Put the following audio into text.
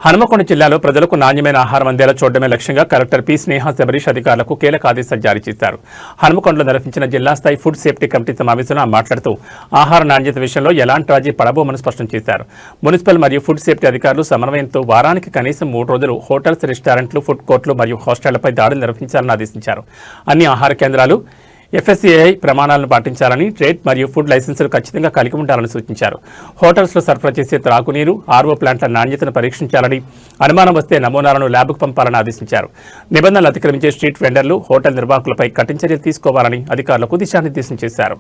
హనుమకొండ జిల్లాలో ప్రజలకు నాణ్యమైన ఆహారం అందేలా చూడడమే లక్ష్యంగా కలెక్టర్ పి స్నేహ శబరీష్ అధికారులకు కీలక ఆదేశాలు జారీ చేశారు. హనుమకొండలో నిర్వహించిన జిల్లా స్థాయి ఫుడ్ సేఫ్టీ కమిటీ సమావేశంలో మాట్లాడుతూ ఆహార నాణ్యత విషయంలో ఎలాంటి రాజీ పడబోమని స్పష్టం చేశారు. మున్సిపల్ మరియు ఫుడ్ సేఫ్టీ అధికారులు సమన్వయంతో వారానికి కనీసం 3 రోజులు హోటల్స్, రెస్టారెంట్లు, ఫుడ్ కోర్టులు మరియు హాస్టళ్లపై దాడులు నిర్వహించాలని ఆదేశించారు. అన్ని ఆహార కేంద్రాలు FSSAI ప్రమాణాలను పాటించాలని, ట్రేడ్ మరియు ఫుడ్ లైసెన్సులు ఖచ్చితంగా కలిగి ఉండాలని సూచించారు. హోటల్స్లో సరఫరా చేసే త్రాగునీరు, RO ప్లాంట్ల నాణ్యతను పరీక్షించాలని, అనుమానం వస్తే నమూనాలను ల్యాబ్కు పంపాలని ఆదేశించారు. నిబంధనలు అతిక్రమించే స్ట్రీట్ వెండర్లు, హోటల్ నిర్వాహకులపై కఠిన చర్యలు తీసుకోవాలని అధికారులకు దిశానిర్దేశం చేశారు.